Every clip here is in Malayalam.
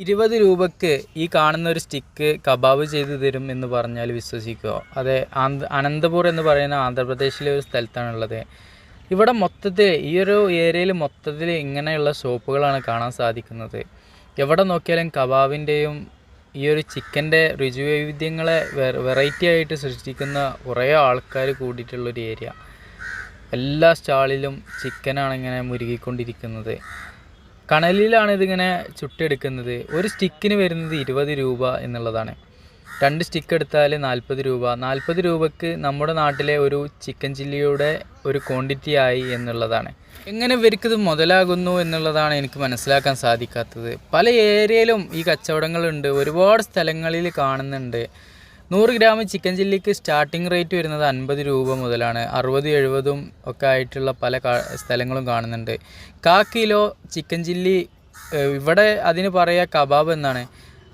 20 രൂപയ്ക്ക് ഈ കാണുന്ന ഒരു സ്റ്റിക്ക് കബാബ് ചെയ്ത് തരും എന്ന് പറഞ്ഞാൽ വിശ്വസിക്കുമോ? അതെ, അനന്തപൂർ എന്ന് പറയുന്ന ആന്ധ്രാപ്രദേശിലെ ഒരു സ്ഥലത്താണുള്ളത്. ഇവിടെ മൊത്തത്തിൽ ഈ ഒരു ഏരിയയിൽ മൊത്തത്തിൽ ഇങ്ങനെയുള്ള ഷോപ്പുകളാണ് കാണാൻ സാധിക്കുന്നത്. എവിടെ നോക്കിയാലും കബാബിൻ്റെയും ഈ ഒരു ചിക്കൻ്റെ രുചിവൈവിധ്യങ്ങളെ വെറൈറ്റി ആയിട്ട് സൃഷ്ടിക്കുന്ന കുറേ ആൾക്കാർ കൂടിയിട്ടുള്ളൊരു ഏരിയ. എല്ലാ സ്റ്റാളിലും ചിക്കനാണ് ഇങ്ങനെ മുരുകിക്കൊണ്ടിരിക്കുന്നത്. കണലിലാണ് ഇതിങ്ങനെ ചുട്ടെടുക്കുന്നത്. ഒരു സ്റ്റിക്കിന് വരുന്നത് 20 രൂപ എന്നുള്ളതാണ്. 2 സ്റ്റിക്ക് എടുത്താൽ 40 രൂപ. 40 രൂപയ്ക്ക് നമ്മുടെ നാട്ടിലെ ഒരു ചിക്കൻ ചില്ലിയുടെ ഒരു ക്വാണ്ടിറ്റി ആയി എന്നുള്ളതാണ്. എങ്ങനെ ഇവർക്കിത് മുതലാകുന്നു എന്നുള്ളതാണ് എനിക്ക് മനസ്സിലാക്കാൻ സാധിക്കാത്തത്. പല ഏരിയയിലും ഈ കച്ചവടങ്ങളുണ്ട്, ഒരുപാട് സ്ഥലങ്ങളിൽ കാണുന്നുണ്ട്. 100 ഗ്രാം ചിക്കൻ ചില്ലിക്ക് സ്റ്റാർട്ടിംഗ് റേറ്റ് വരുന്നത് 50 രൂപ മുതലാണ്. 60-70 ഒക്കെ ആയിട്ടുള്ള പല സ്ഥലങ്ങളും കാണുന്നുണ്ട്. 1/4 കിലോ ചിക്കൻ ചില്ലി ഇവിടെ അതിന് പറയുക കബാബ് എന്നാണ്.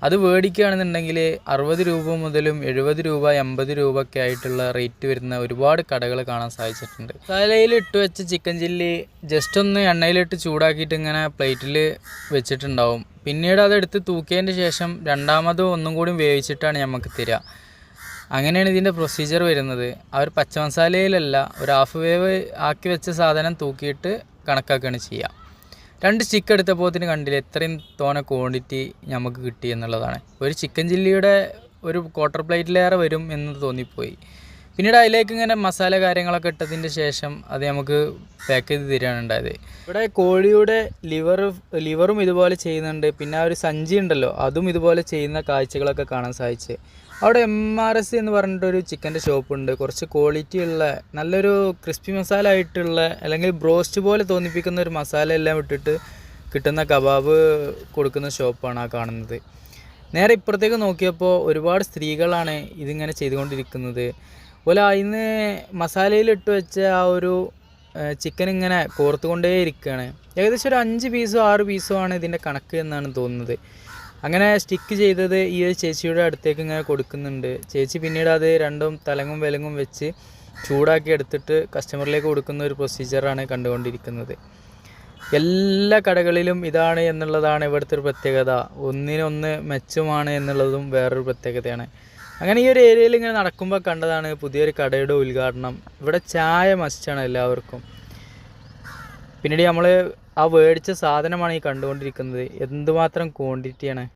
അത് മേടിക്കുകയാണെന്നുണ്ടെങ്കിൽ 60 രൂപ മുതലും 70 രൂപ 80 രൂപ ഒക്കെ ആയിട്ടുള്ള റേറ്റ് വരുന്ന ഒരുപാട് കടകൾ കാണാൻ സാധിച്ചിട്ടുണ്ട്. തലയിൽ ഇട്ട് വെച്ച ചിക്കൻ ചില്ലി ജസ്റ്റ് ഒന്ന് എണ്ണയിലിട്ട് ചൂടാക്കിയിട്ട് ഇങ്ങനെ പ്ലേറ്റിൽ വെച്ചിട്ടുണ്ടാവും. പിന്നീട് അതെടുത്ത് തൂക്കിയതിൻ്റെ ശേഷം രണ്ടാമതും ഒന്നും കൂടി വേവിച്ചിട്ടാണ് നമുക്ക് തരിക. അങ്ങനെയാണ് ഇതിൻ്റെ പ്രൊസീജിയർ വരുന്നത്. ആ ഒരു പച്ച മസാലയിലല്ല, ഒരു ഹാഫ് വേവ് ആക്കി വെച്ച സാധനം തൂക്കിയിട്ട് കണക്കാക്കുകയാണ് ചെയ്യുക. 2 സ്റ്റിക്ക് എടുത്തപ്പോഴത്തിന് കണ്ടില്ല എത്രയും തോനെ ക്വാണ്ടിറ്റി നമുക്ക് കിട്ടി എന്നുള്ളതാണ്. ഒരു ചിക്കൻ ചില്ലിയുടെ ഒരു ക്വാർട്ടർ പ്ലേറ്റിലേറെ വരും എന്ന് തോന്നിപ്പോയി. പിന്നീട് അതിലേക്ക് ഇങ്ങനെ മസാല കാര്യങ്ങളൊക്കെ ഇട്ടതിൻ്റെ ശേഷം അത് നമുക്ക് പാക്ക് ചെയ്ത് തരികയാണ് ഉണ്ടായത്. ഇവിടെ കോഴിയുടെ ലിവറും ഇതുപോലെ ചെയ്യുന്നുണ്ട്. പിന്നെ ആ ഒരു സഞ്ചി ഉണ്ടല്ലോ, അതും ഇതുപോലെ ചെയ്യുന്ന കാഴ്ചകളൊക്കെ കാണാൻ സാധിച്ചു. അവിടെ MRS എന്ന് പറഞ്ഞിട്ടൊരു ചിക്കൻ്റെ ഷോപ്പുണ്ട്. കുറച്ച് ക്വാളിറ്റി ഉള്ള നല്ലൊരു ക്രിസ്പി മസാല ആയിട്ടുള്ള അല്ലെങ്കിൽ ബ്രോസ്റ്റ് പോലെ തോന്നിപ്പിക്കുന്ന ഒരു മസാല എല്ലാം ഇട്ടിട്ട് കിട്ടുന്ന കബാബ് കൊടുക്കുന്ന ഷോപ്പാണ് ആ കാണുന്നത്. നേരെ ഇപ്പുറത്തേക്ക് നോക്കിയപ്പോൾ ഒരുപാട് സ്ത്രീകളാണ് ഇതിങ്ങനെ ചെയ്തുകൊണ്ടിരിക്കുന്നത്. അതുപോലെ അതിന് മസാലയിലിട്ട് വെച്ച ആ ഒരു ചിക്കൻ ഇങ്ങനെ കോർത്തുകൊണ്ടേ ഇരിക്കുകയാണ്. ഏകദേശം ഒരു 5 പീസോ 6 പീസോ ആണ് ഇതിൻ്റെ കണക്ക് എന്നാണ് തോന്നുന്നത്. അങ്ങനെ സ്റ്റിക്ക് ചെയ്തത് ഈ ഒരു ചേച്ചിയുടെ അടുത്തേക്ക് ഇങ്ങനെ കൊടുക്കുന്നുണ്ട്. ചേച്ചി പിന്നീട് അത് രണ്ടും തലങ്ങും വിലങ്ങും വെച്ച് ചൂടാക്കി എടുത്തിട്ട് കസ്റ്റമറിലേക്ക് കൊടുക്കുന്ന ഒരു പ്രൊസീജിയറാണ് കണ്ടുകൊണ്ടിരിക്കുന്നത്. എല്ലാ കടകളിലും ഇതാണ് എന്നുള്ളതാണ് ഇവിടുത്തെ ഒരു പ്രത്യേകത. ഒന്നിനൊന്ന് മെച്ചമാണ് എന്നുള്ളതും വേറൊരു പ്രത്യേകതയാണ്. അങ്ങനെ ഈ ഒരു ഏരിയയിൽ ഇങ്ങനെ നടക്കുമ്പോൾ കണ്ടതാണ് പുതിയൊരു കടയുടെ ഉദ്ഘാടനം. ഇവിടെ ചായ മസ്റ്റാണ് എല്ലാവർക്കും. പിന്നീട് നമ്മൾ ആ മേടിച്ച സാധനമാണ് ഈ കണ്ടുകൊണ്ടിരിക്കുന്നത്. എന്തുമാത്രം ക്വാണ്ടിറ്റിയാണ്.